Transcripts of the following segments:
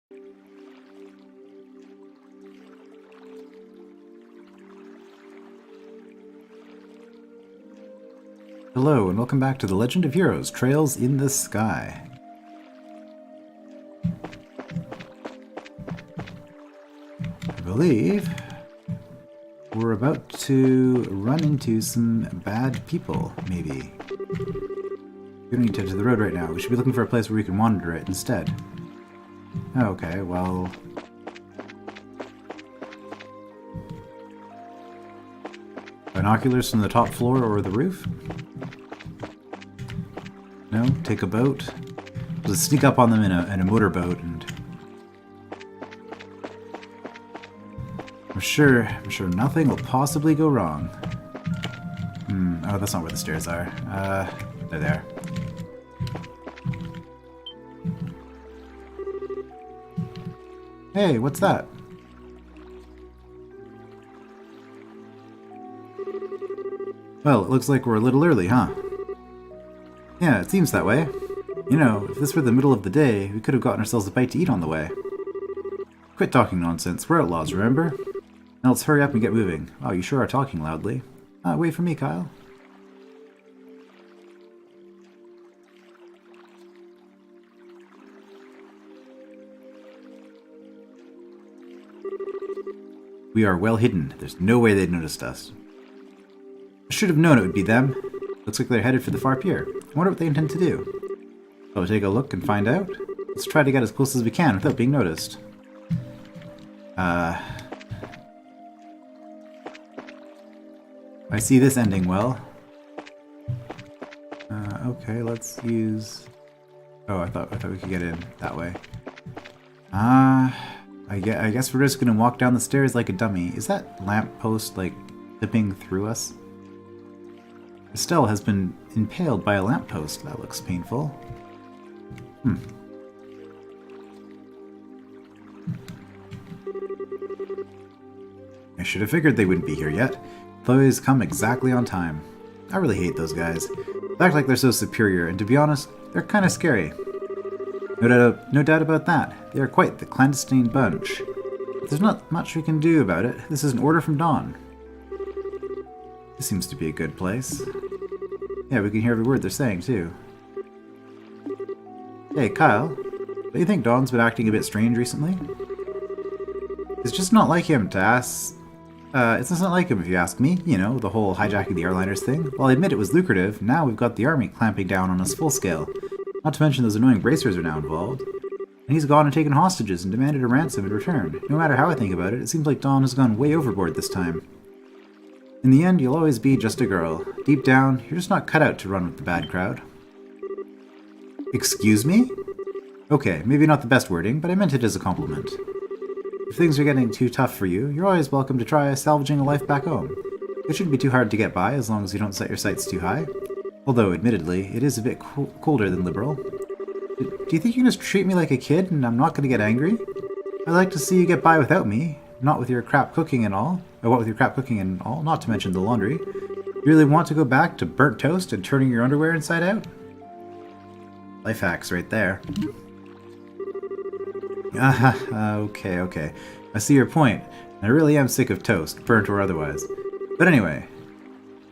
Hello, and welcome back to The Legend of Heroes, Trails in the Sky. I believe we're about to run into some bad people, maybe. We don't need to head to the road right now. We should be looking for a place where we can wander it instead. Okay, well... Binoculars from the top floor or the roof? No? Take a boat? We'll just sneak up on them in a motorboat and... I'm sure nothing will possibly go wrong. Oh, that's not where the stairs are. They're there. Hey, what's that? Well, it looks like we're a little early, huh? Yeah, it seems that way. You know, if this were the middle of the day, we could have gotten ourselves a bite to eat on the way. Quit talking nonsense. We're outlaws, remember? Now let's hurry up and get moving. Wow, you sure are talking loudly. Wait for me, Kyle. We are well hidden. There's no way they'd noticed us. I should have known it would be them. Looks like they're headed for the far pier. I wonder what they intend to do. Shall we take a look and find out? Let's try to get as close as we can without being noticed. I see this ending well. Okay, let's use... Oh, I thought we could get in that way. I guess we're just gonna walk down the stairs like a dummy. Is that lamppost, like, clipping through us? Estelle has been impaled by a lamppost. That looks painful. I should have figured they wouldn't be here yet. They always come exactly on time. I really hate those guys. They act like they're so superior, and to be honest, they're kind of scary. No doubt about that. They are quite the clandestine bunch. But there's not much we can do about it. This is an order from Dawn. This seems to be a good place. Yeah, we can hear every word they're saying, too. Hey, Kyle. Don't you think Dawn's been acting a bit strange recently? It's just not like him to ask... it's just not like him if you ask me. You know, the whole hijacking the airliners thing. While I admit it was lucrative, now we've got the army clamping down on us full scale. Not to mention those annoying bracers are now involved. And he's gone and taken hostages and demanded a ransom in return. No matter how I think about it, it seems like Dawn has gone way overboard this time. In the end, you'll always be just a girl. Deep down, you're just not cut out to run with the bad crowd. Excuse me? Okay, maybe not the best wording, but I meant it as a compliment. If things are getting too tough for you, you're always welcome to try salvaging a life back home. It shouldn't be too hard to get by as long as you don't set your sights too high. Although, admittedly, it is a bit colder than liberal. Do you think you can just treat me like a kid and I'm not going to get angry? I'd like to see you get by without me, not with your crap cooking and all. Or what with your crap cooking and all, not to mention the laundry. You really want to go back to burnt toast and turning your underwear inside out? Life hacks right there. Okay. I see your point. I really am sick of toast, burnt or otherwise. But anyway,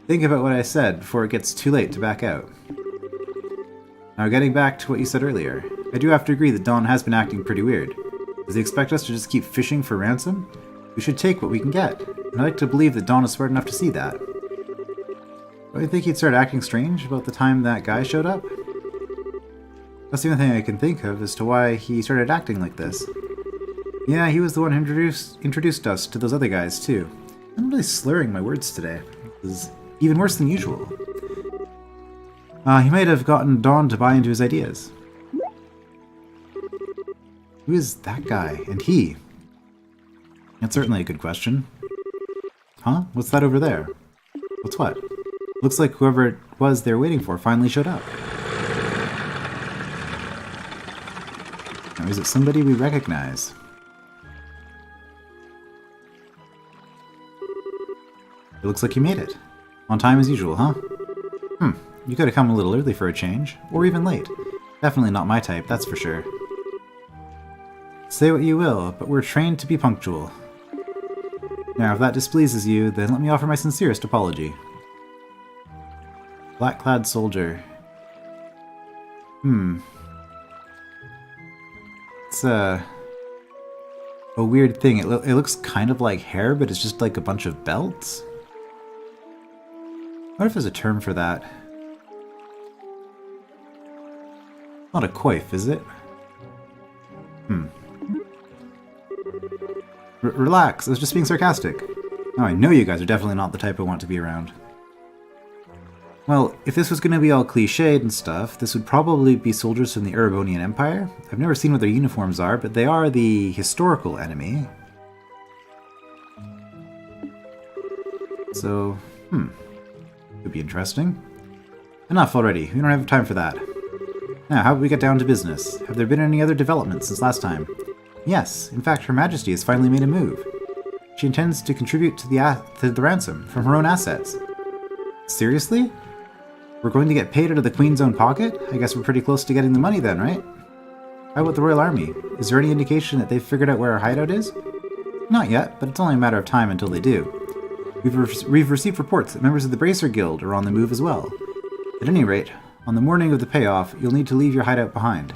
think about what I said before it gets too late to back out. Now getting back to what you said earlier, I do have to agree that Dawn has been acting pretty weird. Does he expect us to just keep fishing for ransom? We should take what we can get, and I like to believe that Dawn is smart enough to see that. Don't you think he'd start acting strange about the time that guy showed up? That's the only thing I can think of as to why he started acting like this. Yeah, he was the one who introduced us to those other guys, too. I'm really slurring my words today. This is even worse than usual. He might have gotten Dawn to buy into his ideas. Who is that guy? And he? That's certainly a good question. Huh? What's that over there? What's what? Looks like whoever it was they're waiting for finally showed up. Now, is it somebody we recognize? It looks like you made it. On time as usual, huh? You could have come a little early for a change, or even late. Definitely not my type, that's for sure. Say what you will, but we're trained to be punctual. Now, if that displeases you, then let me offer my sincerest apology. Black-clad soldier. It's a weird thing. It looks kind of like hair, but it's just like a bunch of belts. What if there's a term for that? Not a coif, is it? Relax, I was just being sarcastic. Oh, I know you guys are definitely not the type I want to be around. Well, if this was going to be all cliched and stuff, this would probably be soldiers from the Erebonian Empire. I've never seen what their uniforms are, but they are the historical enemy. So, could be interesting. Enough already, we don't have time for that. Now, how about we get down to business? Have there been any other developments since last time? Yes, in fact, Her Majesty has finally made a move. She intends to contribute to the ransom from her own assets. Seriously? We're going to get paid out of the Queen's own pocket? I guess we're pretty close to getting the money then, right? How about the Royal Army? Is there any indication that they've figured out where our hideout is? Not yet, but it's only a matter of time until they do. We've received reports that members of the Bracer Guild are on the move as well. At any rate, on the morning of the payoff, you'll need to leave your hideout behind.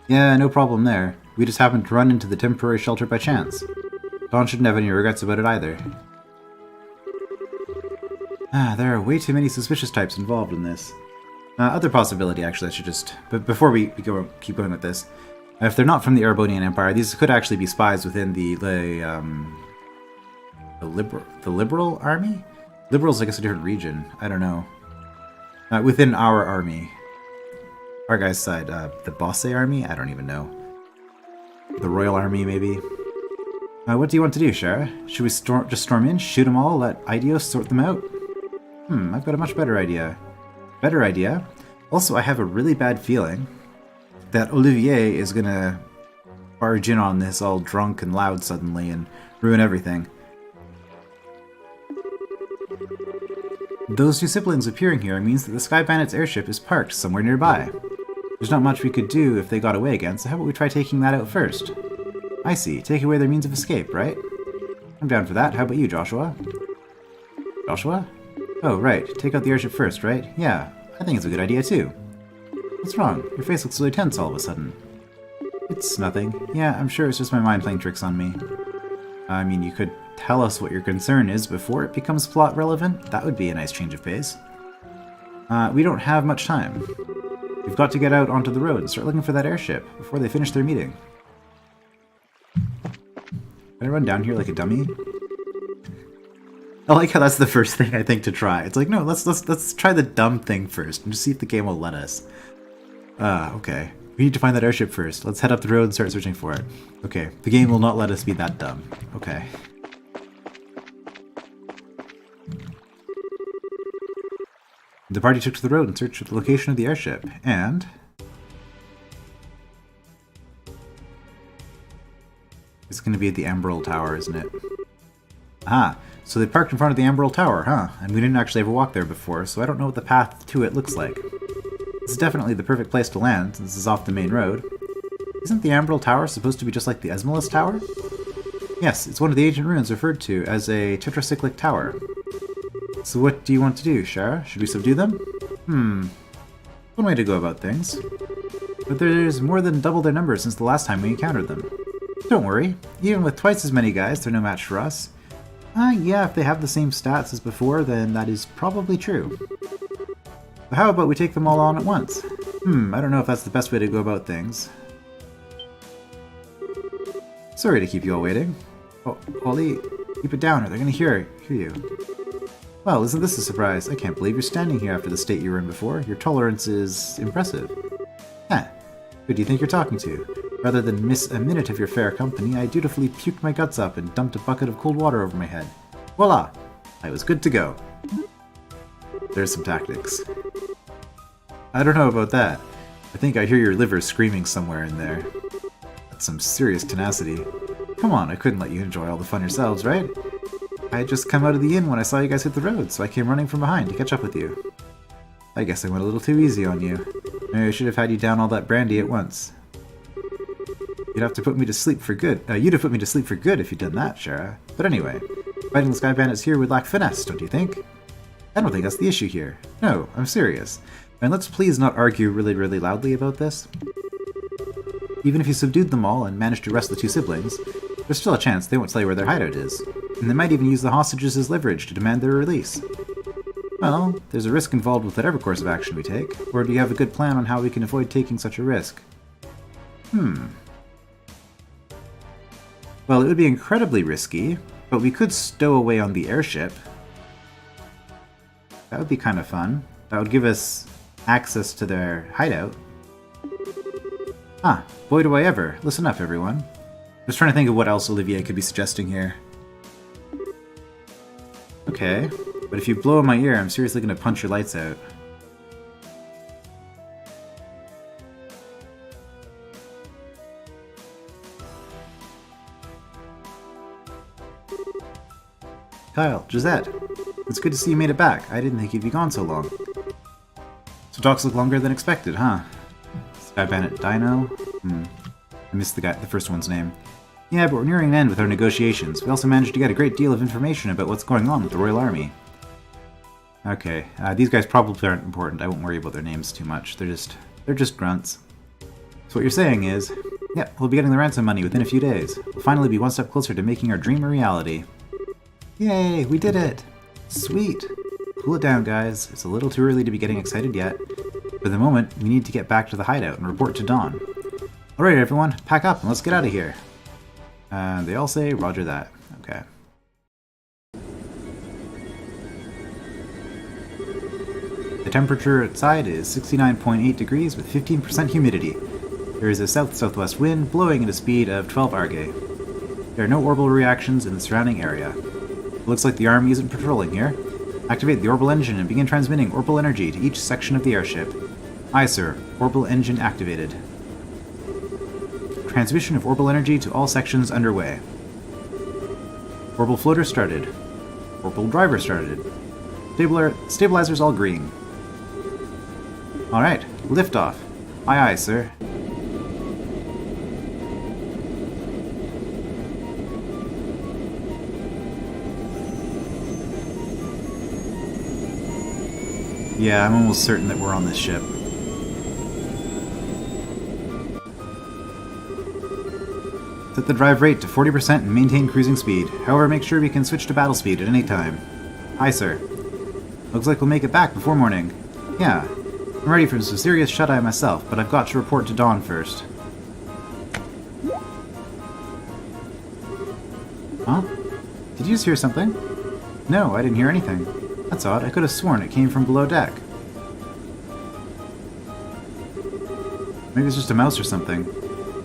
Yeah, no problem there. We just happened to run into the temporary shelter by chance. Dawn shouldn't have any regrets about it either. There are way too many suspicious types involved in this. Other possibility, actually, I should just... But before we keep going with this, if they're not from the Erebonian Empire, these could actually be spies within the Liberal Army? Liberal's, I guess, a different region. I don't know. Within our army. Our guy's side, the Bosse Army? I don't even know. The Royal Army, maybe? What do you want to do, Shara? Should we just storm in, shoot them all, let Idios sort them out? I've got a much better idea. Better idea? Also, I have a really bad feeling that Olivier is gonna barge in on this all drunk and loud suddenly and ruin everything. Those two siblings appearing here means that the Sky Bandit's airship is parked somewhere nearby. There's not much we could do if they got away again, so how about we try taking that out first? I see. Take away their means of escape, right? I'm down for that. How about you, Joshua? Joshua? Oh, right. Take out the airship first, right? Yeah, I think it's a good idea, too. What's wrong? Your face looks really tense all of a sudden. It's nothing. Yeah, I'm sure it's just my mind playing tricks on me. I mean, you could tell us what your concern is before it becomes plot relevant. That would be a nice change of pace. We don't have much time. We've got to get out onto the road and start looking for that airship before they finish their meeting. Can I run down here like a dummy? I like how that's the first thing I think to try. It's like, no, let's try the dumb thing first and just see if the game will let us. Okay. We need to find that airship first. Let's head up the road and start searching for it. Okay, the game will not let us be that dumb. Okay. The party took to the road in search of the location of the airship, and... It's going to be at the Emerald Tower, isn't it? Ah, so they parked in front of the Emerald Tower, huh? And we didn't actually ever walk there before, so I don't know what the path to it looks like. This is definitely the perfect place to land, since this is off the main road. Isn't the Emerald Tower supposed to be just like the Esmalus Tower? Yes, it's one of the ancient ruins referred to as a tetracyclic tower. So what do you want to do, Shara? Should we subdue them? One way to go about things. But there's more than double their numbers since the last time we encountered them. Don't worry, even with twice as many guys, they're no match for us. Yeah, if they have the same stats as before, then that is probably true. But how about we take them all on at once? I don't know if that's the best way to go about things. Sorry to keep you all waiting. Oh, Ollie, keep it down or they're gonna hear you. Well, isn't this a surprise? I can't believe you're standing here after the state you were in before. Your tolerance is impressive. Who do you think you're talking to? Rather than miss a minute of your fair company, I dutifully puked my guts up and dumped a bucket of cold water over my head. Voila! I was good to go. There's some tactics. I don't know about that. I think I hear your liver screaming somewhere in there. That's some serious tenacity. Come on, I couldn't let you enjoy all the fun yourselves, right? I had just come out of the inn when I saw you guys hit the road, so I came running from behind to catch up with you. I guess I went a little too easy on you. Maybe I should have had you down all that brandy at once. You'd have to put me to sleep for good. You'd have put me to sleep for good if you'd done that, Shara. But anyway, fighting the Sky Bandits here would lack finesse, don't you think? I don't think that's the issue here. No, I'm serious. And let's please not argue really loudly about this. Even if you subdued them all and managed to arrest the two siblings, there's still a chance they won't tell you where their hideout is. And they might even use the hostages as leverage to demand their release. Well, there's a risk involved with whatever course of action we take, or do you have a good plan on how we can avoid taking such a risk? Well, it would be incredibly risky, but we could stow away on the airship. That would be kind of fun. That would give us access to their hideout. Ah, boy do I ever. Listen up, everyone. Just trying to think of what else Olivier could be suggesting here. Okay, but if you blow in my ear, I'm seriously going to punch your lights out. Kyle, Gisette, it's good to see you made it back. I didn't think you'd be gone so long. So talks look longer than expected, huh? Sky Bandit Dino? I missed the first one's name. Yeah, but we're nearing an end with our negotiations. We also managed to get a great deal of information about what's going on with the Royal Army. Okay, these guys probably aren't important. I won't worry about their names too much. They're just grunts. So what you're saying is, yeah, we'll be getting the ransom money within a few days. We'll finally be one step closer to making our dream a reality. Yay, we did it! Sweet! Cool it down, guys. It's a little too early to be getting excited yet. For the moment, we need to get back to the hideout and report to Dawn. Alright everyone, pack up and let's get out of here. They all say roger that. Okay. The temperature outside is 69.8 degrees with 15% humidity. There is a south-southwest wind blowing at a speed of 12 Arge. There are no orbital reactions in the surrounding area. It looks like the army isn't patrolling here. Activate the orbital engine and begin transmitting orbital energy to each section of the airship. Aye, sir. Orbital engine activated. Transmission of orbital energy to all sections underway. Orbital floater started. Orbital driver started. Stabilizers all green. Alright, liftoff. Aye, aye, sir. Yeah, I'm almost certain that we're on this ship. Set the drive rate to 40% and maintain cruising speed. However, make sure we can switch to battle speed at any time. Aye, sir. Looks like we'll make it back before morning. Yeah, I'm ready for some serious shut-eye myself, but I've got to report to Dawn first. Huh? Did you just hear something? No, I didn't hear anything. That's odd. I could have sworn it came from below deck. Maybe it's just a mouse or something.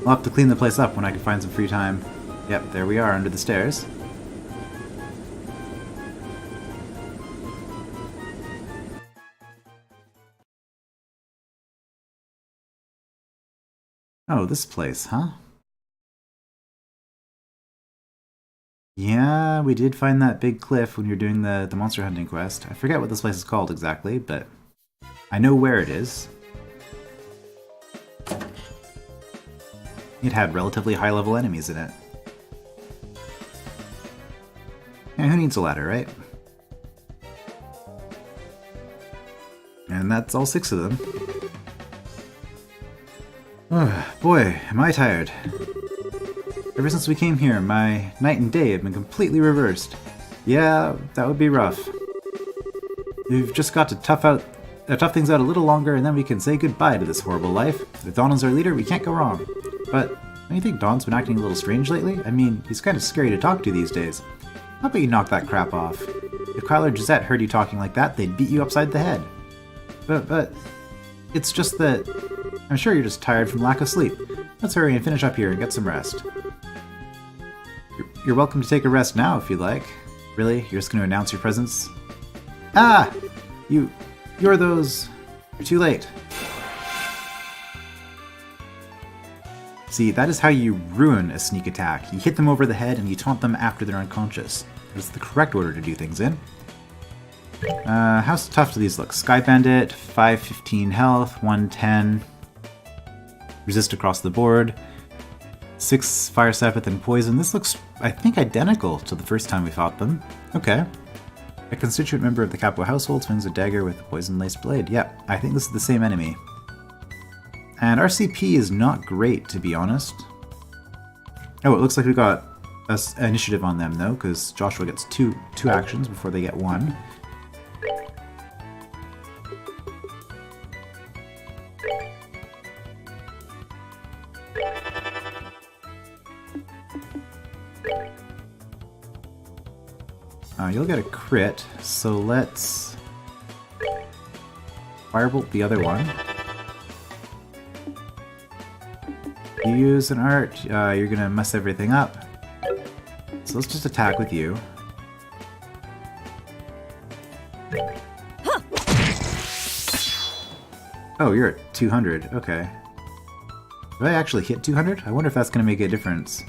I'll have to clean the place up when I can find some free time. Yep, there we are under the stairs. Oh, this place, huh? Yeah, we did find that big cliff when you were doing the monster hunting quest. I forget what this place is called exactly, but I know where it is. It had relatively high-level enemies in it. Yeah, who needs a ladder, right? And that's all 6 of them. Oh, boy, am I tired. Ever since we came here, my night and day have been completely reversed. Yeah, that would be rough. We've just got to tough things out a little longer, and then we can say goodbye to this horrible life. If Don is our leader, we can't go wrong. But don't you think Don's been acting a little strange lately? I mean, he's kind of scary to talk to these days. How about you knock that crap off? If Kyle or Gisette heard you talking like that, they'd beat you upside the head. But it's just that I'm sure you're just tired from lack of sleep. Let's hurry and finish up here and get some rest. You're welcome to take a rest now if you'd like. Really? You're just going to announce your presence? Ah! You're those... You're too late. See, that is how you ruin a sneak attack. You hit them over the head and you taunt them after they're unconscious. That's the correct order to do things in. How tough do these look? Sky Bandit, 515 health, 110. Resist across the board. 6 fire sapith and poison. This looks, I think, identical to the first time we fought them. Okay. A constituent member of the Capo household swings a dagger with a poison-laced blade. Yep, I think this is the same enemy. And our CP is not great, to be honest. Oh, it looks like we got initiative on them, though, because Joshua gets two actions before they get one. You'll get a crit, so let's firebolt the other one. You use an art, you're gonna mess everything up. So let's just attack with you. Oh, you're at 200, okay. Did I actually hit 200? I wonder if that's gonna make a difference.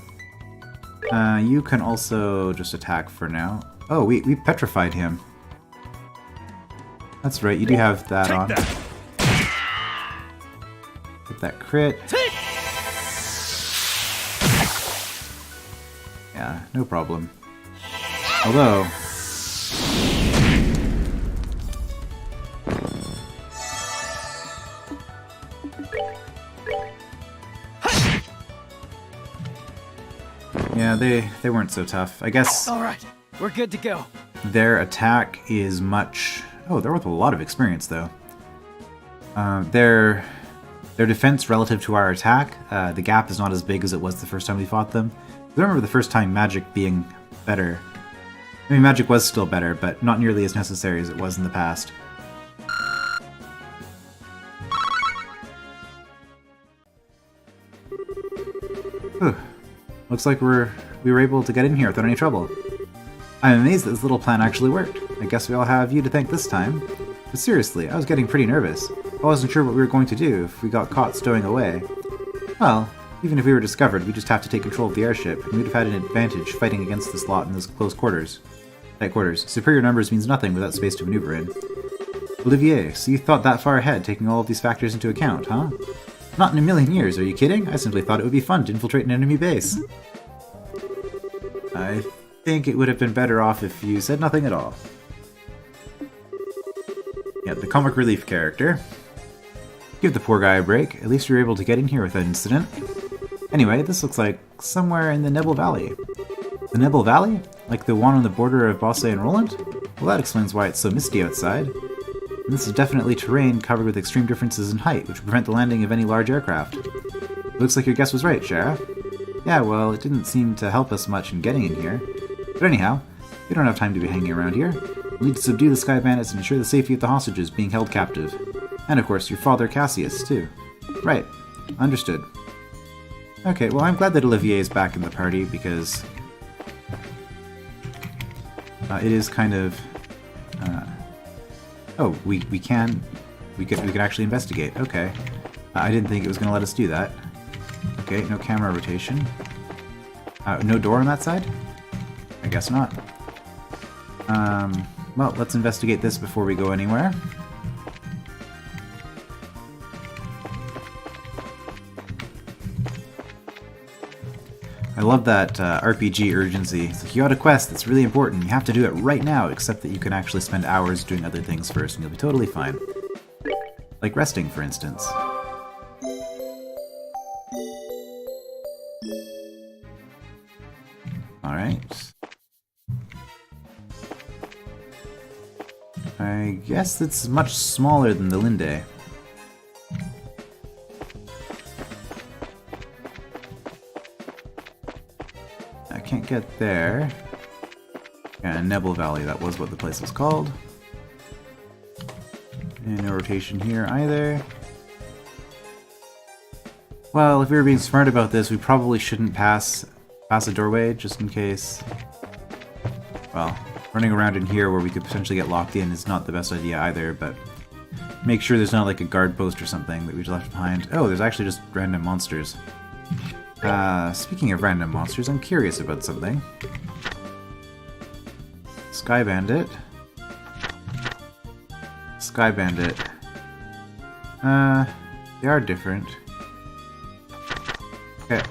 You can also just attack for now. Oh, we petrified him. That's right, you do have that on. Get that crit. Yeah, no problem. Although... yeah, they weren't so tough. I guess... Alright, we're good to go. Their attack is much... Oh, they're worth a lot of experience, though. Their defense relative to our attack, the gap is not as big as it was the first time we fought them. I remember the first time magic being better. I mean, magic was still better, but not nearly as necessary as it was in the past. Whew. Looks like we were able to get in here without any trouble. I'm amazed that this little plan actually worked. I guess we all have you to thank this time. But seriously, I was getting pretty nervous. I wasn't sure what we were going to do if we got caught stowing away. Well, even if we were discovered, we'd just have to take control of the airship, and we'd have had an advantage fighting against this lot in those close quarters. Tight quarters. Superior numbers means nothing without space to maneuver in. Olivier, so you thought that far ahead, taking all of these factors into account, huh? Not in a million years, are you kidding? I simply thought it would be fun to infiltrate an enemy base. I think it would have been better off if you said nothing at all. Yeah, the comic relief character. Give the poor guy a break. At least you were able to get in here without incident. Anyway, this looks like somewhere in the Nebel Valley. The Nebel Valley? Like the one on the border of Bosse and Roland? Well, that explains why it's so misty outside. And this is definitely terrain covered with extreme differences in height, which would prevent the landing of any large aircraft. Looks like your guess was right, Sheriff. Yeah, well, it didn't seem to help us much in getting in here. But anyhow, we don't have time to be hanging around here. We need to subdue the Sky Bandits and ensure the safety of the hostages being held captive. And of course, your father Cassius, too. Right. Understood. Okay, well, I'm glad that Olivier is back in the party, because... it is kind of... oh, we can actually investigate. Okay. I didn't think it was going to let us do that. Okay, no camera rotation. No door on that side? I guess not. Well, let's investigate this before we go anywhere. I love that RPG urgency. It's like, you got a quest that's really important. You have to do it right now, except that you can actually spend hours doing other things first, and you'll be totally fine. Like resting, for instance. Alright. I guess it's much smaller than the Linde. I can't get there. Yeah, Nebel Valley, that was what the place was called. And no rotation here either. Well, if we were being smart about this, we probably shouldn't pass a doorway, just in case. Well, running around in here where we could potentially get locked in is not the best idea either, but make sure there's not like a guard post or something that we left behind. Oh, there's actually just random monsters. Speaking of random monsters, I'm curious about something. Sky Bandit. Sky Bandit. They are different. Okay.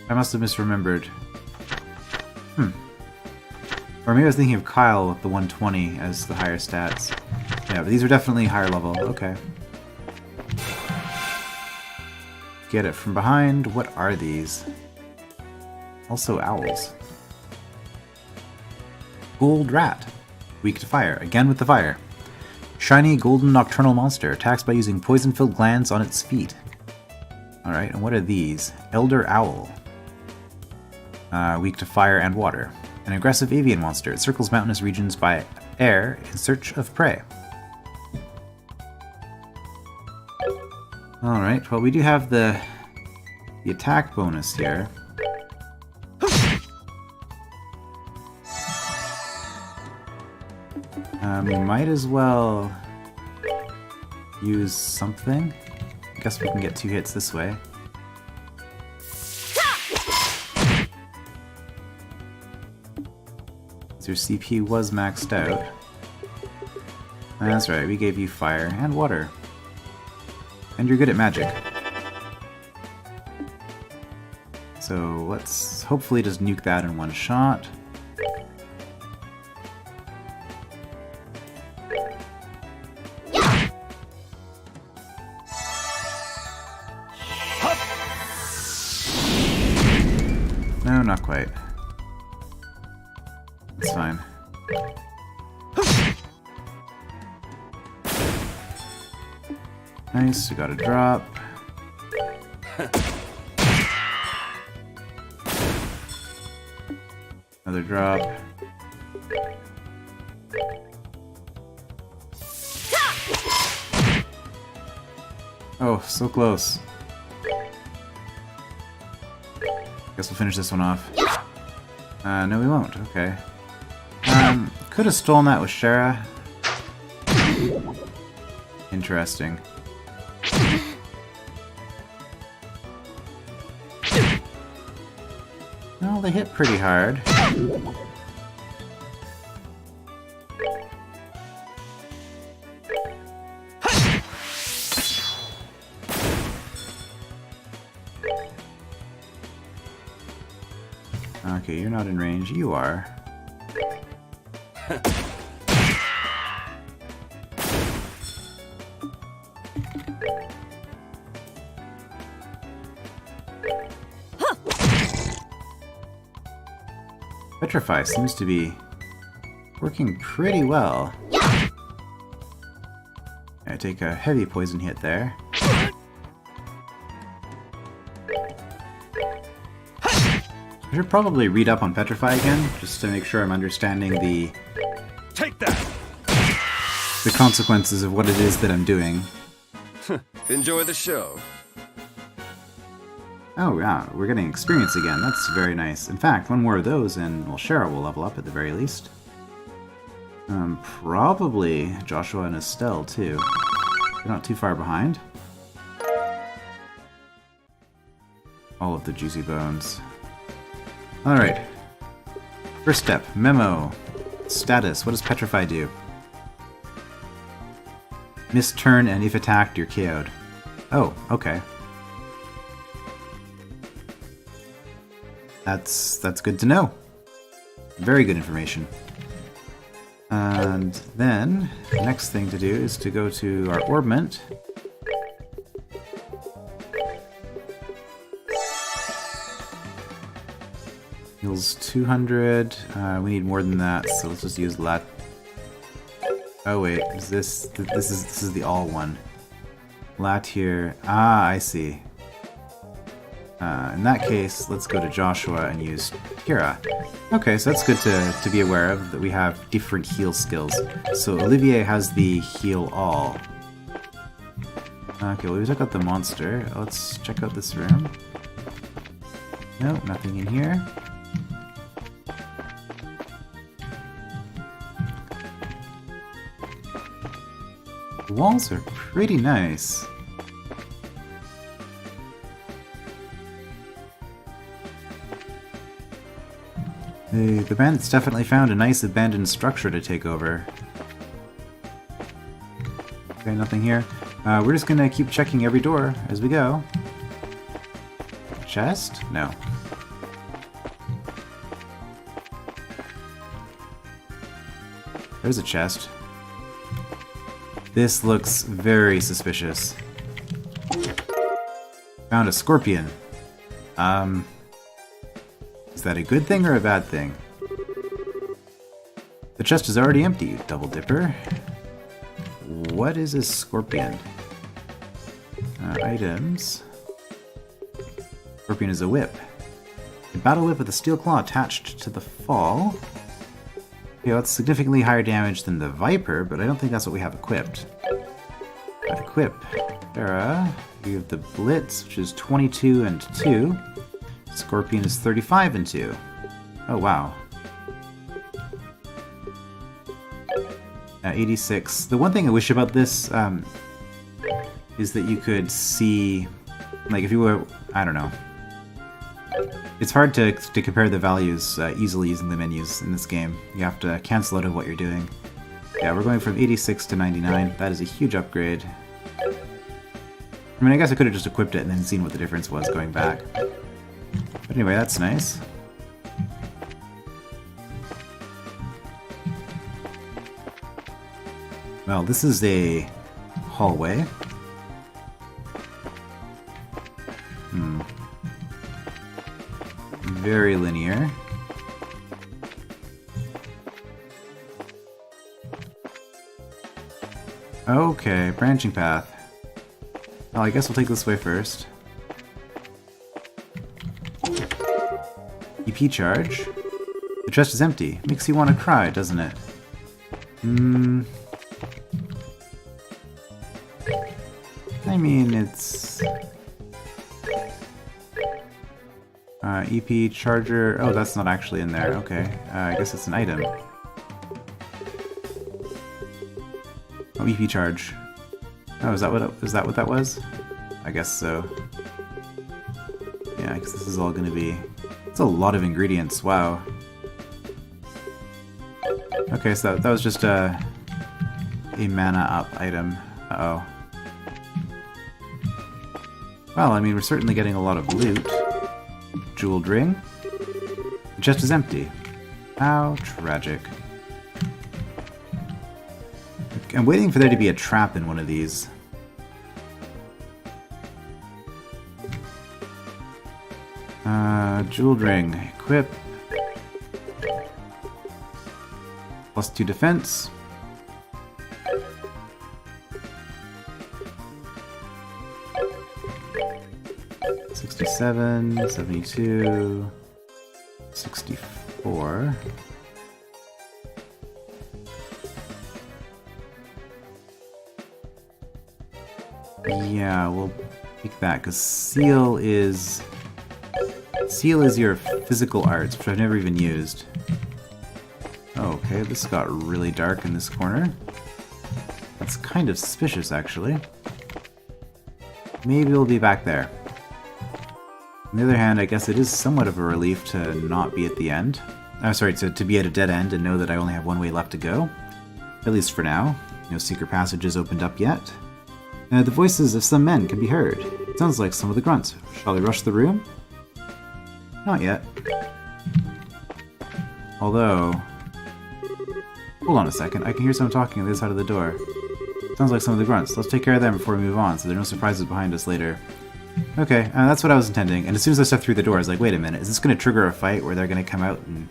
I must have misremembered. Or maybe I was thinking of Kyle with the 120 as the higher stats. Yeah, but these are definitely higher level. Okay. Get it from behind. What are these? Also owls. Gold rat. Weak to fire. Again with the fire. Shiny golden nocturnal monster. Attacks by using poison-filled glands on its feet. Alright, and what are these? Elder owl. Weak to fire and water. An aggressive avian monster. It circles mountainous regions by air in search of prey. Alright, well we do have the attack bonus here. We might as well use something. I guess we can get 2 hits this way. Your CP was maxed out. That's right, we gave you fire and water. And you're good at magic. So let's hopefully just nuke that in one shot. No, not quite. It's fine. Nice, we got a drop. Another drop. Oh, so close. Guess we'll finish this one off. No we won't, okay. Could have stolen that with Shara. Interesting. Well, they hit pretty hard. Okay, you're not in range. You are. Petrify seems to be working pretty well. I take a heavy poison hit there. I should probably read up on Petrify again, just to make sure I'm understanding the consequences of what it is that I'm doing. Enjoy the show. Oh yeah, we're getting experience again. That's very nice. In fact, one more of those and, well, Shara will level up at the very least. Probably Joshua and Estelle too. They're not too far behind. All of the juicy bones. Alright. First step, memo. Status, what does Petrify do? Miss turn, and if attacked, you're KO'd. Oh, okay. That's good to know. Very good information. And then, the next thing to do is to go to our orbment. Heals 200. We need more than that, so let's just use Lat. Oh wait, is this is the all one. Lat here. Ah, I see. In that case, let's go to Joshua and use Kira. Okay, so that's good to be aware of, that we have different heal skills. So Olivier has the heal all. Okay, well, we took out the monster. Let's check out this room. Nope, nothing in here. The walls are pretty nice. The bandits definitely found a nice abandoned structure to take over. Okay, nothing here. We're just gonna keep checking every door as we go. Chest? No. There's a chest. This looks very suspicious. Found a scorpion. Is that a good thing or a bad thing? The chest is already empty, you double dipper. What is a scorpion? Items. Scorpion is a whip. A battle whip with a steel claw attached to the fall. Okay, well, that's significantly higher damage than the Viper, but I don't think that's what we have equipped. Equip. Sarah. You have the Blitz, which is 22 and 2. Scorpion is 35 and 2. Oh, wow. 86. The one thing I wish about this is that you could see, like, if you were, I don't know. It's hard to compare the values easily using the menus in this game. You have to cancel out of what you're doing. Yeah, we're going from 86 to 99. That is a huge upgrade. I mean, I guess I could have just equipped it and then seen what the difference was going back. But anyway, that's nice. Well, this is a hallway. Very linear. Okay, branching path. Well, I guess we'll take this way first. EP charge. The chest is empty. Makes you want to cry, doesn't it? I mean, it's... EP charger... Oh, that's not actually in there. Okay. I guess it's an item. Oh, EP charge. Oh, is that what that was? I guess so. Yeah, because this is all going to be... It's a lot of ingredients. Wow. Okay, so that was just a mana up item. Uh-oh. Well, I mean, we're certainly getting a lot of loot. Jeweled ring. The chest is empty. How tragic. I'm waiting for there to be a trap in one of these. Jeweled ring. Equip. +2 defense. $67, 72, 64. Yeah, we'll pick that because seal is your physical arts, which I've never even used. Okay, this got really dark in this corner. That's kind of suspicious, actually. Maybe we'll be back there. On the other hand, I guess it is somewhat of a relief to not be at the end. Sorry, to be at a dead end and know that I only have one way left to go. At least for now. No secret passages opened up yet. The voices of some men can be heard. It sounds like some of the grunts. Shall I rush the room? Not yet. Although... Hold on a second, I can hear someone talking on the other side of the door. Sounds like some of the grunts. Let's take care of them before we move on, so there are no surprises behind us later. Okay, that's what I was intending. And as soon as I stepped through the door, I was like, wait a minute, is this going to trigger a fight where they're going to come out and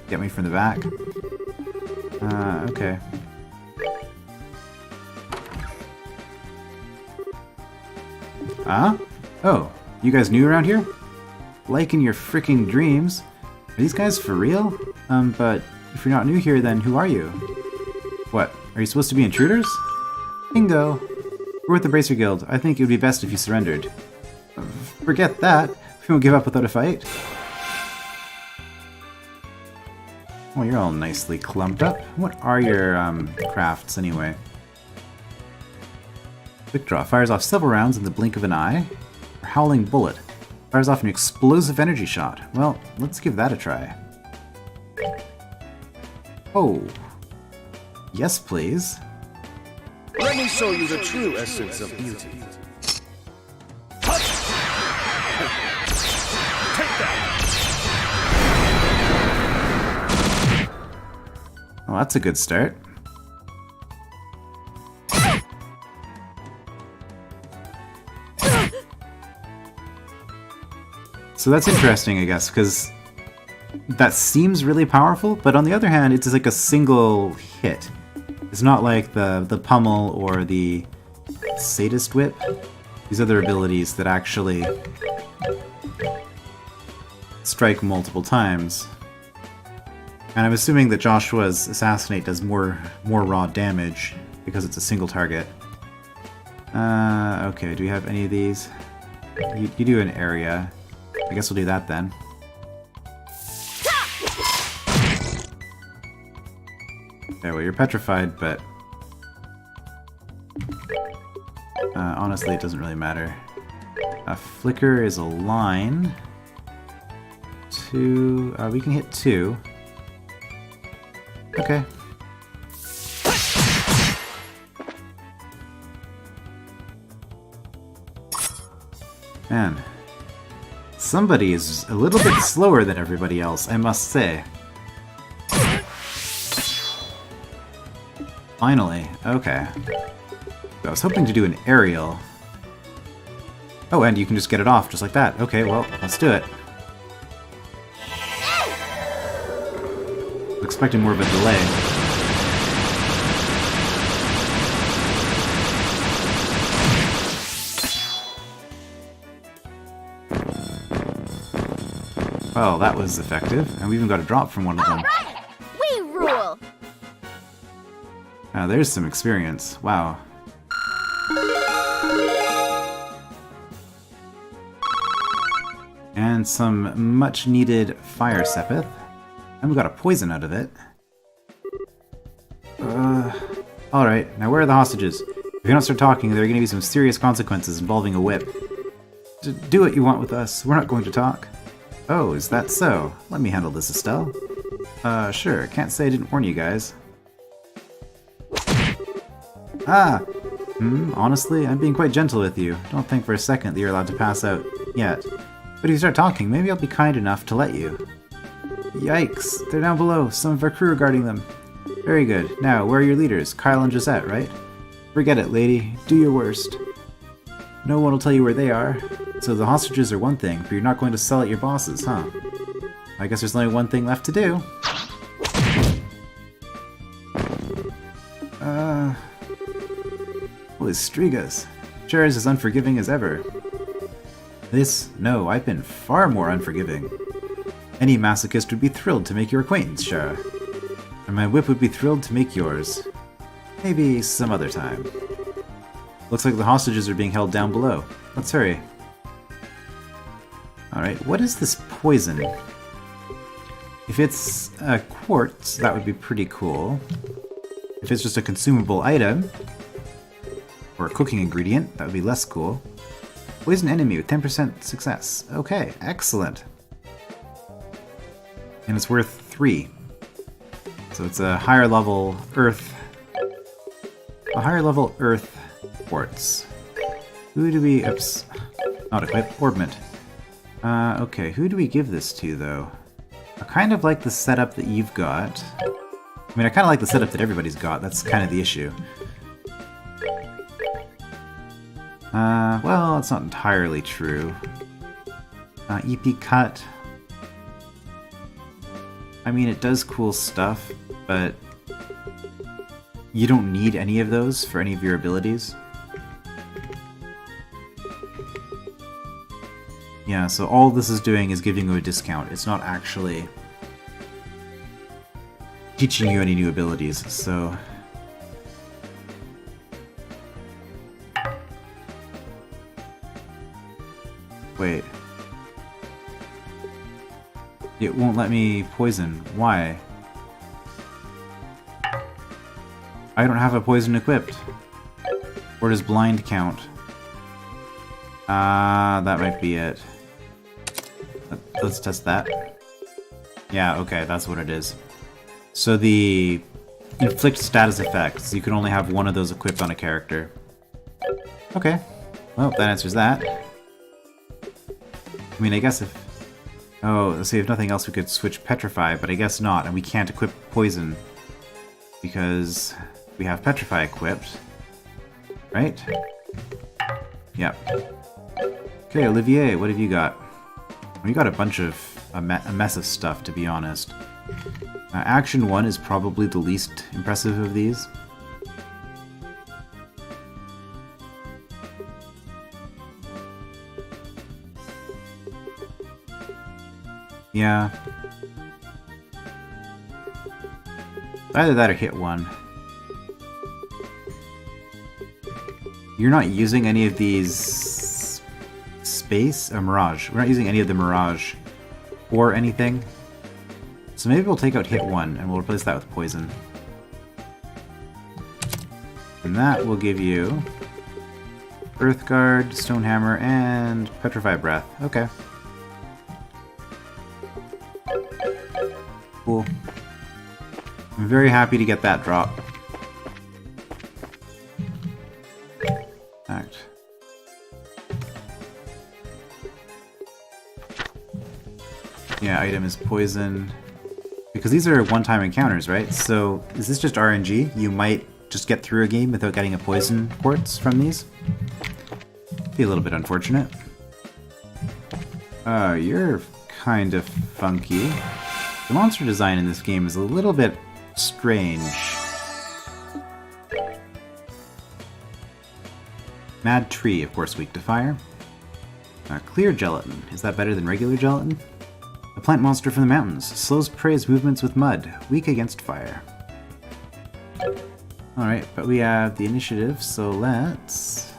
get me from the back? Okay. Oh, you guys new around here? Like in your freaking dreams. Are these guys for real? But if you're not new here, then who are you? What, are you supposed to be intruders? Bingo! We're with the Bracer Guild. I think it would be best if you surrendered. Forget that. We won't give up without a fight. Oh, you're all nicely clumped up. What are your crafts, anyway? Quick Draw. Fires off several rounds in the blink of an eye. Or Howling Bullet. Fires off an explosive energy shot. Well, let's give that a try. Oh. Yes, please. Let me show you the true essence of beauty. Well, that's a good start. So that's interesting, I guess, because that seems really powerful, but on the other hand, it's just like a single hit. It's not like the pummel or the sadist whip. These other abilities that actually strike multiple times. And I'm assuming that Joshua's Assassinate does more raw damage because it's a single target. Okay, do we have any of these? You do an area. I guess we'll do that then. Okay, well, you're petrified, but honestly, it doesn't really matter. A flicker is a line. 2. We can hit 2. Okay. Man. Somebody is a little bit slower than everybody else, I must say. Finally, okay. I was hoping to do an aerial. Oh, and you can just get it off just like that. Okay, well, let's do it. I'm expecting more of a delay. Well, that was effective, and we even got a drop from one of them. Alright! We rule! Oh, there's some experience. Wow. And some much-needed fire sepith. And we got a poison out of it. Alright, now where are the hostages? If you don't start talking, there are going to be some serious consequences involving a whip. Do what you want with us. We're not going to talk. Oh, is that so? Let me handle this, Estelle. Sure. Can't say I didn't warn you guys. Honestly, I'm being quite gentle with you. Don't think for a second that you're allowed to pass out yet. But if you start talking, maybe I'll be kind enough to let you. Yikes! They're down below. Some of our crew are guarding them. Very good. Now, where are your leaders? Kyle and Josette, right? Forget it, lady. Do your worst. No one will tell you where they are. So the hostages are one thing, but you're not going to sell at your bosses, huh? I guess there's only one thing left to do. Holy Strigas. Sure is as unforgiving as ever. No, I've been far more unforgiving. Any masochist would be thrilled to make your acquaintance, Shara. And my whip would be thrilled to make yours. Maybe some other time. Looks like the hostages are being held down below. Let's hurry. Alright, what is this poison? If it's a quartz, that would be pretty cool. If it's just a consumable item, or a cooking ingredient, that would be less cool. Poison enemy with 10% success. Okay, excellent. And it's worth 3. So it's a higher level earth. A higher level earth quartz. Who do we... Oops. Not equip. Orbment. Okay, who do we give this to, though? I kind of like the setup that you've got. I mean, I kind of like the setup that everybody's got. That's kind of the issue. Well, it's not entirely true. EP cut. I mean, it does cool stuff, but you don't need any of those for any of your abilities. Yeah, so all this is doing is giving you a discount. It's not actually teaching you any new abilities, so... Wait. It won't let me poison. Why? I don't have a poison equipped. Or does blind count? That might be it. Let's test that. Yeah, okay, that's what it is. So the inflict status effects, you can only have one of those equipped on a character. Okay. Well, that answers that. I mean, I guess if... Oh, let's see, if nothing else we could switch Petrify, but I guess not, and we can't equip Poison. Because we have Petrify equipped. Right? Yep. Okay, Olivier, what have you got? We got a bunch of a mess of stuff, to be honest. Action 1 is probably the least impressive of these. Yeah. Either that or hit 1. You're not using any of these space? Mirage. We're not using any of the Mirage or anything. So maybe we'll take out hit 1 and we'll replace that with poison. And that will give you Earth Guard, Stone Hammer, and Petrify Breath. Okay. Cool. I'm very happy to get that drop. Act. Yeah, item is poison. Because these are one-time encounters, right? So, is this just RNG? You might just get through a game without getting a poison quartz from these? Be a little bit unfortunate. You're kind of funky. The monster design in this game is a little bit strange. Mad Tree, of course, weak to fire. Clear Gelatin. Is that better than regular gelatin? A plant monster from the mountains. Slows prey's movements with mud. Weak against fire. Alright, but we have the initiative, so let's...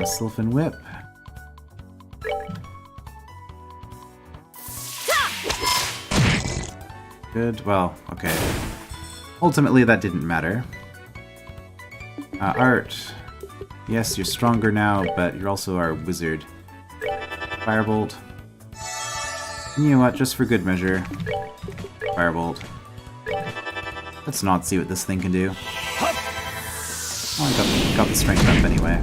Sylphin Whip. Good, well, okay. Ultimately, that didn't matter. Art. Yes, you're stronger now, but you're also our wizard. Firebolt. You know what, just for good measure. Firebolt. Let's not see what this thing can do. Oh, I got the strength up anyway.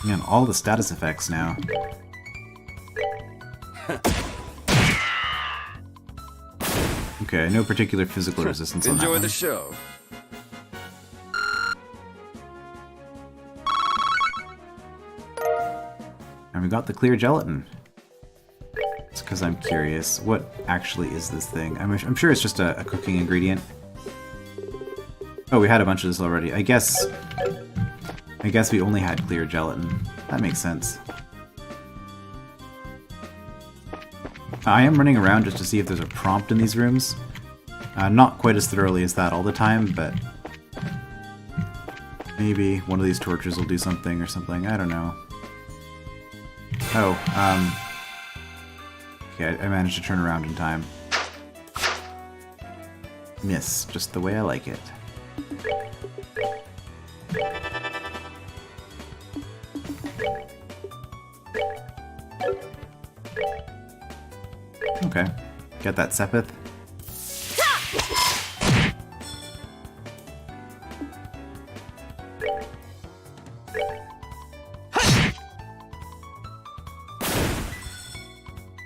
Man, all the status effects now. Okay, no particular physical resistance on that one. Enjoy the show. And we got the clear gelatin. It's because I'm curious. What actually is this thing? I'm sure it's just a cooking ingredient. Oh, we had a bunch of this already. I guess we only had clear gelatin. That makes sense. I am running around just to see if there's a prompt in these rooms. Not quite as thoroughly as that all the time, but maybe one of these torches will do something or something. I don't know. Oh, okay, I managed to turn around in time. Miss, just the way I like it. Okay, get that Sepith.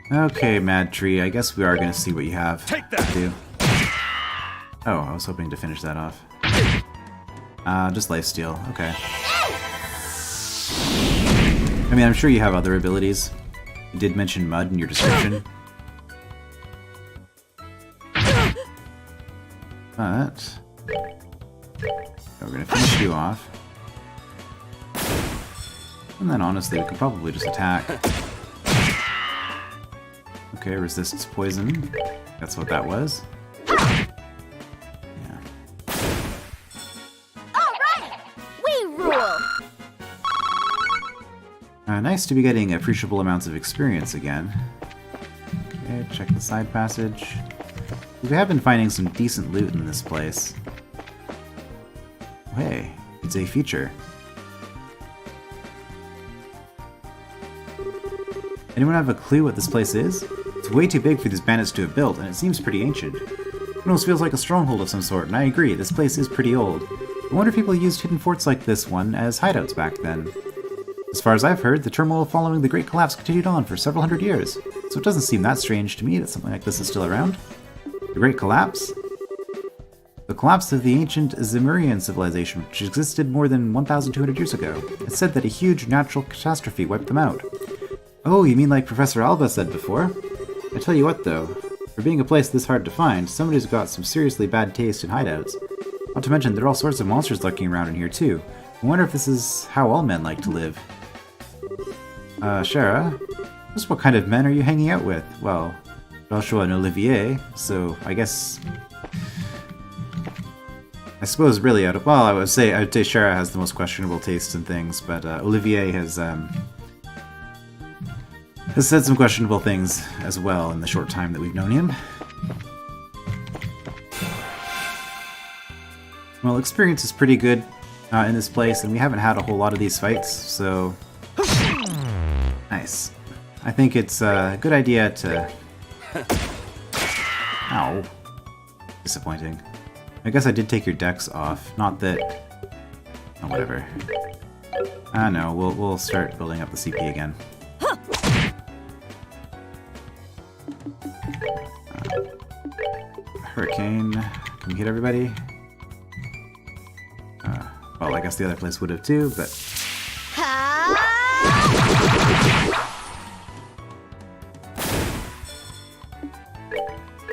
Okay, Mad Tree, I guess we are going to see what you have to do. Oh, I was hoping to finish that off. Just lifesteal, okay. I mean, I'm sure you have other abilities. You did mention mud in your description. But we're going to finish you off. And then honestly, we could probably just attack. Okay, resists poison. That's what that was. Yeah. Alright! We rule! Nice to be getting appreciable amounts of experience again. Okay, check the side passage. We have been finding some decent loot in this place. Hey, it's a feature. Anyone have a clue what this place is? It's way too big for these bandits to have built, and it seems pretty ancient. It almost feels like a stronghold of some sort, and I agree, this place is pretty old. I wonder if people used hidden forts like this one as hideouts back then. As far as I've heard, the turmoil following the Great Collapse continued on for several hundred years, so it doesn't seem that strange to me that something like this is still around. The Great Collapse? The collapse of the ancient Zemurian civilization, which existed more than 1,200 years ago. It's said that a huge natural catastrophe wiped them out. Oh, you mean like Professor Alva said before? I tell you what though, for being a place this hard to find, somebody's got some seriously bad taste in hideouts. Not to mention, there are all sorts of monsters lurking around in here too. I wonder if this is how all men like to live. Shara? Just what kind of men are you hanging out with? Well, Joshua and Olivier, so I guess... I suppose really out of... Well, I would say Shara has the most questionable taste in things, but Olivier has said some questionable things as well in the short time that we've known him. Well, experience is pretty good in this place, and we haven't had a whole lot of these fights, so... Nice. I think it's a good idea to... Ow. Disappointing. I guess I did take your decks off. Not that... Oh, whatever. No, we'll start building up the CP again. Hurricane. Can we hit everybody? Well, I guess the other place would have too, but...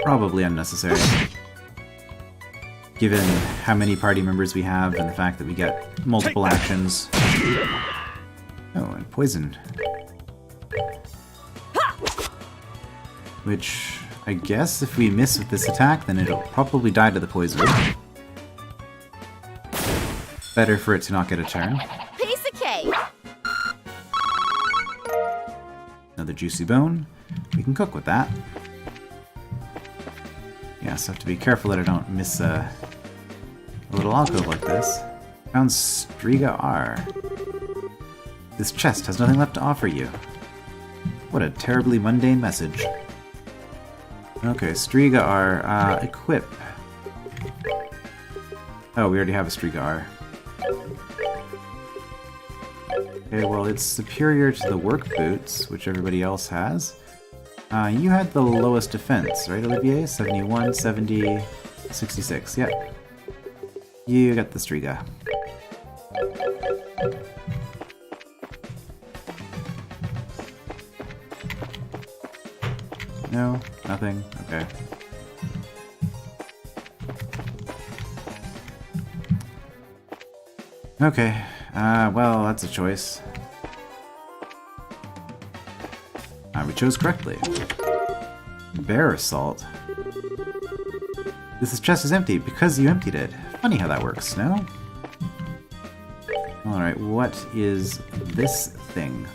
Probably unnecessary. Given how many party members we have and the fact that we get multiple actions. Oh, and poison. Which, I guess if we miss with this attack, then it'll probably die to the poison. Better for it to not get a turn. Piece of cake. Another juicy bone. We can cook with that. Yeah, so I have to be careful that I don't miss a little alcove like this. Found Striga R. This chest has nothing left to offer you. What a terribly mundane message. Okay, Striga R. Equip. Oh, we already have a Striga R. Okay, well, it's superior to the work boots, which everybody else has. You had the lowest defense, right, Olivier? 71, 70, 66, yep. You got the Striga. No? Nothing? Okay. Okay, well, that's a choice. We chose correctly. Bear assault. This chest is empty because you emptied it. Funny how that works, no? Alright, what is this thing?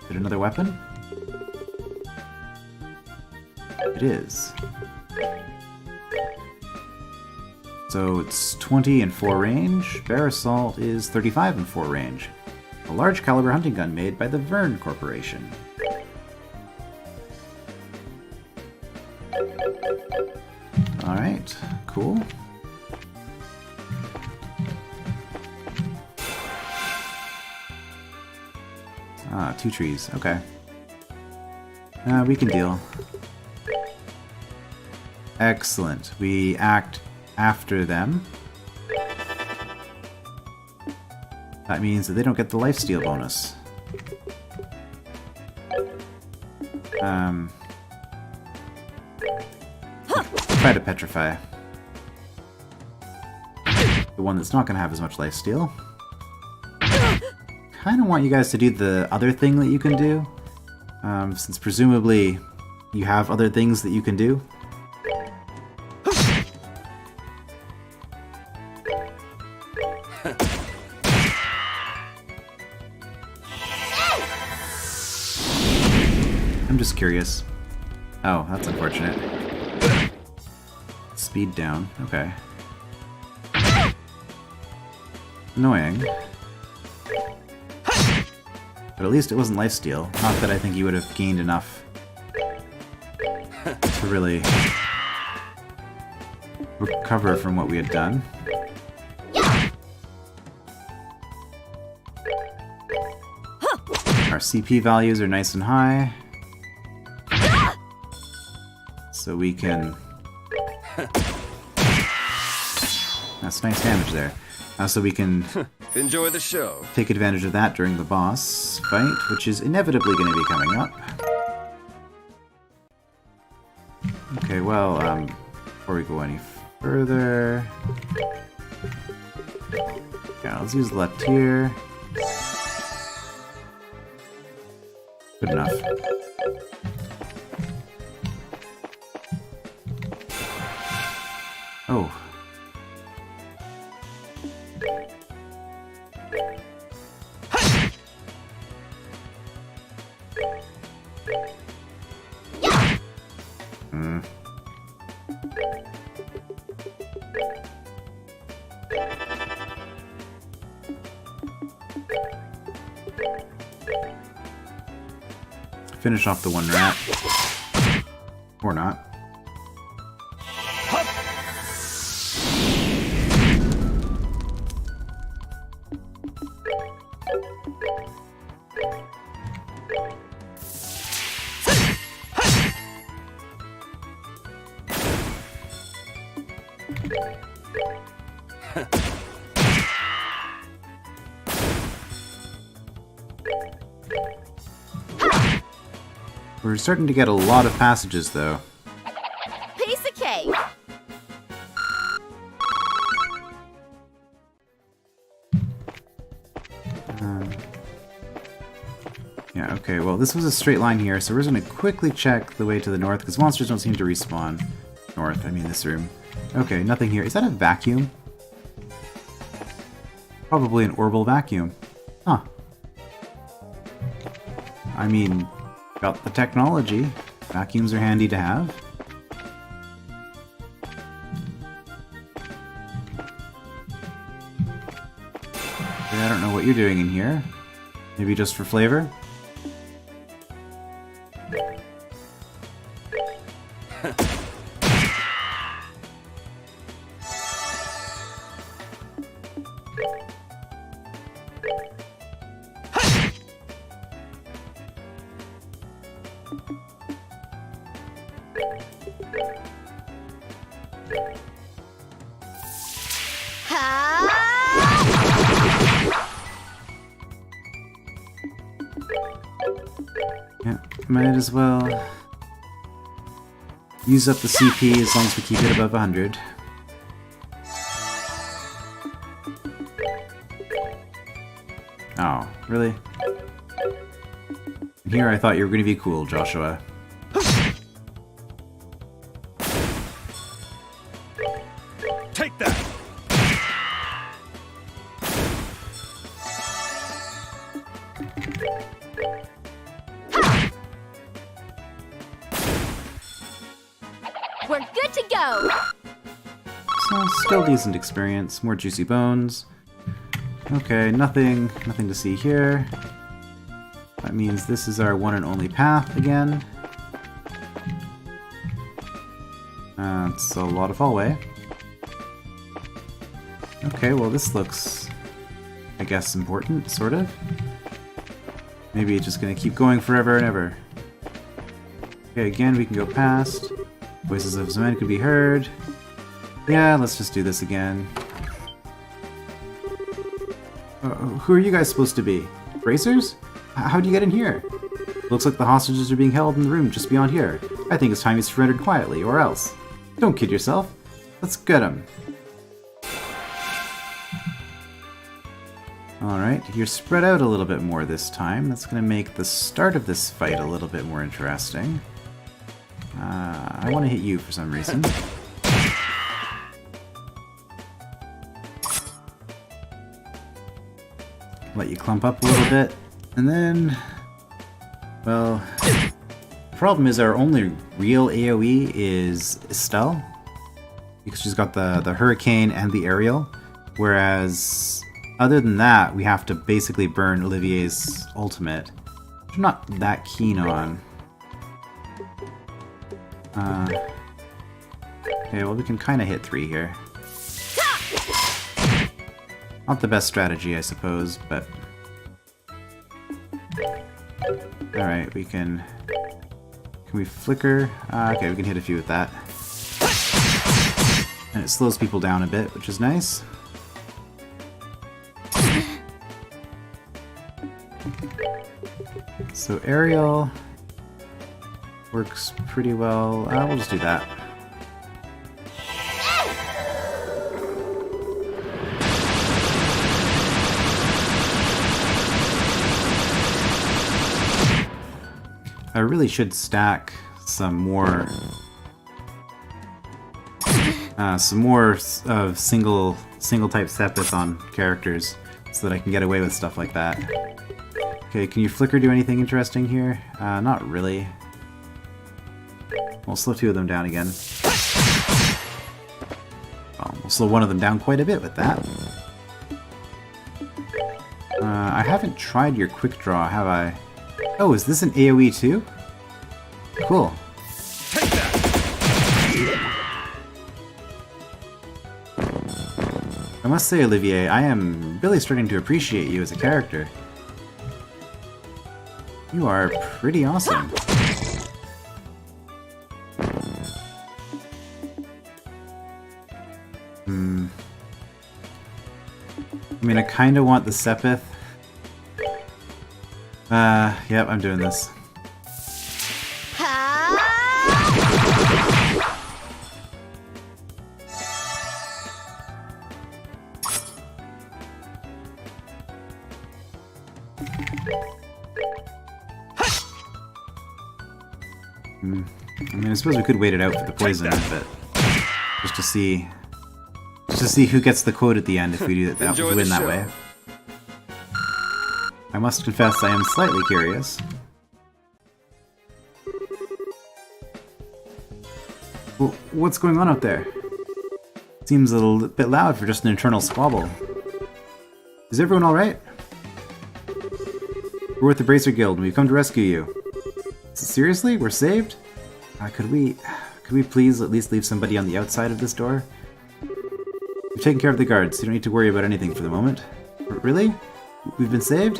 Is it another weapon? It is. So it's 20 and 4 range. Bear assault is 35 and 4 range. A large caliber hunting gun made by the Nihon Corporation. Alright, cool. Ah, 2 trees, okay. We can deal. Excellent. We act after them. That means that they don't get the lifesteal bonus. Try to petrify. The one that's not going to have as much lifesteal. Kind of want you guys to do the other thing that you can do. Since presumably you have other things that you can do. I'm just curious. Oh, that's unfortunate. Speed down, okay. Annoying. But at least it wasn't lifesteal. Not that I think you would have gained enough to really recover from what we had done. Our CP values are nice and high. So we can... That's nice damage there. So we can Enjoy the show. take advantage of that during the boss fight, which is inevitably going to be coming up. Okay, well, before we go any further... Yeah, let's use left here. Good enough. Oh. Hmm. Finish off the one rat. Or not. We're starting to get a lot of passages, though. Piece of cake. Yeah, okay, well, this was a straight line here, so we're just going to quickly check the way to the north, because monsters don't seem to respawn. North, I mean this room. Okay, nothing here. Is that a vacuum? Probably an orbital vacuum. Huh. I mean, got the technology. Vacuums are handy to have. Okay, I don't know what you're doing in here. Maybe just for flavor? Yeah, might as well use up the CP as long as we keep it above 100. Oh, really? And here I thought you were going to be cool, Joshua. Take that! We're good to go. So, still decent experience. More juicy bones. Okay, nothing to see here. That means this is our one and only path again. It's a lot of hallway. Okay, well this looks, I guess, important, sort of. Maybe it's just gonna keep going forever and ever. Okay, again, we can go past. Voices of some men could be heard. Yeah, let's just do this again. Who are you guys supposed to be? Racers? How'd you get in here? Looks like the hostages are being held in the room just beyond here. I think it's time you surrendered quietly, or else. Don't kid yourself. Let's get him. Alright, you're spread out a little bit more this time. That's going to make the start of this fight a little bit more interesting. I want to hit you for some reason. Let you clump up a little bit, and then... Well... The problem is our only real AoE is Estelle, because she's got the Hurricane and the Aerial, whereas other than that, we have to basically burn Olivier's ultimate, which I'm not that keen on. Okay, well we can kind of hit 3 here. Not the best strategy, I suppose, but... Alright, we can... Can we flicker? Okay, we can hit a few with that. And it slows people down a bit, which is nice. So aerial works pretty well. We'll just do that. I really should stack some more of single type Sepith on characters so that I can get away with stuff like that. Okay, can your flicker do anything interesting here? Not really. We'll slow 2 of them down again. Well, we'll slow 1 of them down quite a bit with that. I haven't tried your quick draw, have I? Oh, is this an AoE too? Cool. Take that! I must say, Olivier, I am really starting to appreciate you as a character. You are pretty awesome. I mean, I kinda want the Sepith. Yep, I'm doing this. I mean, I suppose we could wait it out for the poison, but just to see who gets the quote at the end if we do that, Enjoy win the that show. way. I must confess I am slightly curious. Well, what's going on out there? Seems a little bit loud for just an internal squabble. Is everyone alright? We're with the Bracer Guild and we've come to rescue you. Seriously? We're saved? Could we please at least leave somebody on the outside of this door? We've taken care of the guards, so you don't need to worry about anything for the moment. Really? We've been saved?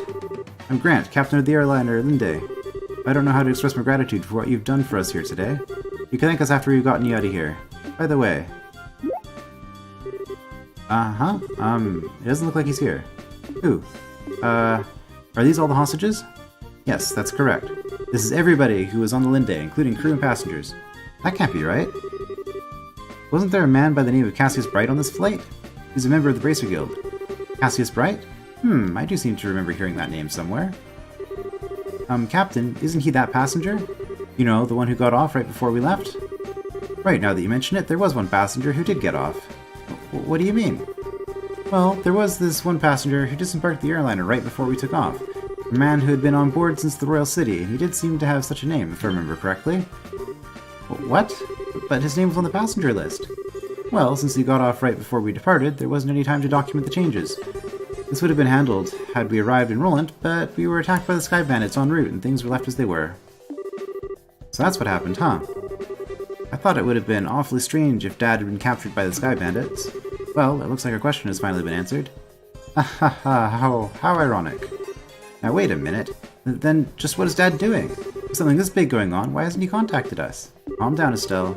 I'm Grant, captain of the airliner Linde. I don't know how to express my gratitude for what you've done for us here today. You can thank us after we've gotten you out of here. By the way... it doesn't look like he's here. Who? Are these all the hostages? Yes, that's correct. This is everybody who was on the Linde, including crew and passengers. That can't be right. Wasn't there a man by the name of Cassius Bright on this flight? He's a member of the Bracer Guild. Cassius Bright? I do seem to remember hearing that name somewhere. Captain, isn't he that passenger? You know, the one who got off right before we left? Right, now that you mention it, there was one passenger who did get off. What do you mean? Well, there was this one passenger who disembarked the airliner right before we took off. A man who had been on board since the Royal City, and he did seem to have such a name, if I remember correctly. What? But his name was on the passenger list. Well, since he got off right before we departed, there wasn't any time to document the changes. This would have been handled had we arrived in Roland, but we were attacked by the Sky Bandits en route, and things were left as they were. So that's what happened, huh? I thought it would have been awfully strange if Dad had been captured by the Sky Bandits. Well, it looks like our question has finally been answered. Ha ha ha, how ironic. Now wait a minute, then just what is Dad doing? With something this big going on, why hasn't he contacted us? Calm down, Estelle.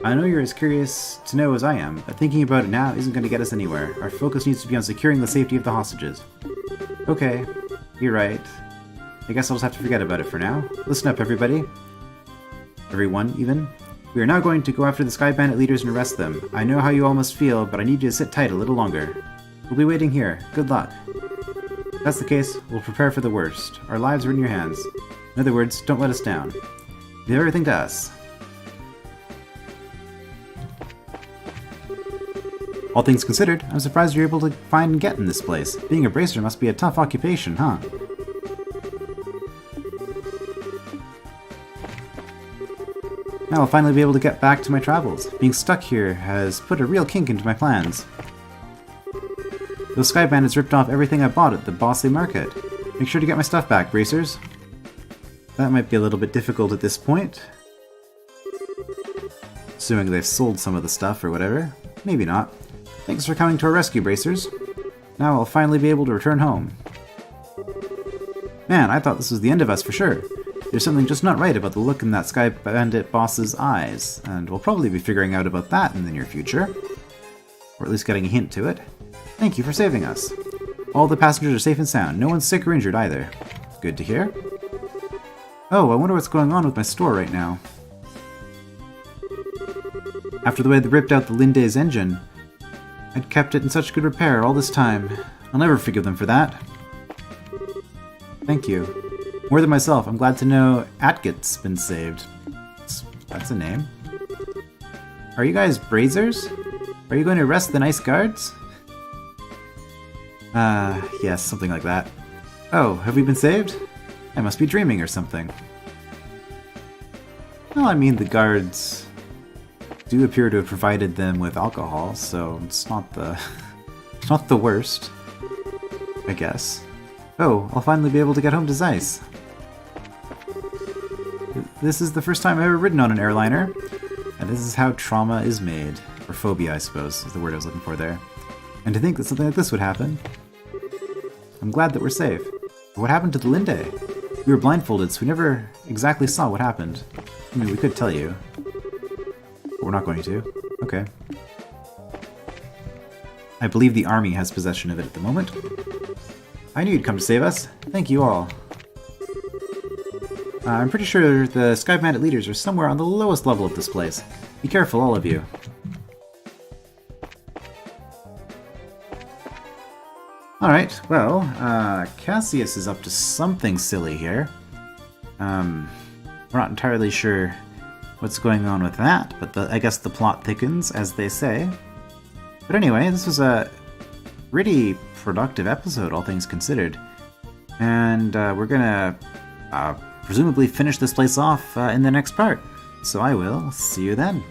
I know you're as curious to know as I am, but thinking about it now isn't going to get us anywhere. Our focus needs to be on securing the safety of the hostages. Okay, you're right. I guess I'll just have to forget about it for now. Listen up, everybody. Everyone, even. We are now going to go after the Sky Bandit leaders and arrest them. I know how you all must feel, but I need you to sit tight a little longer. We'll be waiting here. Good luck. If that's the case, we'll prepare for the worst. Our lives are in your hands. In other words, don't let us down. Leave everything to us. All things considered, I'm surprised you're able to find and get in this place. Being a bracer must be a tough occupation, huh? Now I'll finally be able to get back to my travels. Being stuck here has put a real kink into my plans. Those Sky Bandits ripped off everything I bought at the Bosley Market. Make sure to get my stuff back, bracers. That might be a little bit difficult at this point. assuming they've sold some of the stuff or whatever. Maybe not. Thanks for coming to our rescue, Bracers. Now I'll finally be able to return home. Man, I thought this was the end of us for sure. There's something just not right about the look in that Sky Bandit boss's eyes, and we'll probably be figuring out about that in the near future. Or at least getting a hint to it. Thank you for saving us. All the passengers are safe and sound. No one's sick or injured either. Good to hear. Oh, I wonder what's going on with my store right now. After the way they ripped out the Linde's engine, I'd kept it in such good repair all this time. I'll never forgive them for that. Thank you. More than myself, I'm glad to know Atget's been saved. That's a name. Are you guys Brazers? Are you going to arrest the nice guards? Yes, something like that. Oh, have we been saved? I must be dreaming or something. Well, I mean, the guards do appear to have provided them with alcohol, so it's not the it's not the worst, I guess. Oh, I'll finally be able to get home to Zeiss. This is the first time I've ever ridden on an airliner, and this is how trauma is made. Or phobia, I suppose, is the word I was looking for there. And to think that something like this would happen. I'm glad that we're safe. But what happened to the Linde? We were blindfolded, so we never exactly saw what happened. I mean, we could tell you. But we're not going to. Okay. I believe the army has possession of it at the moment. I knew you'd come to save us. Thank you all. I'm pretty sure the Sky Bandit leaders are somewhere on the lowest level of this place. Be careful, all of you. Alright, well, Cassius is up to something silly here. We're not entirely sure what's going on with that, but I guess the plot thickens, as they say. But anyway, this was a pretty productive episode, all things considered. And we're gonna presumably finish this place off in the next part. So I will see you then.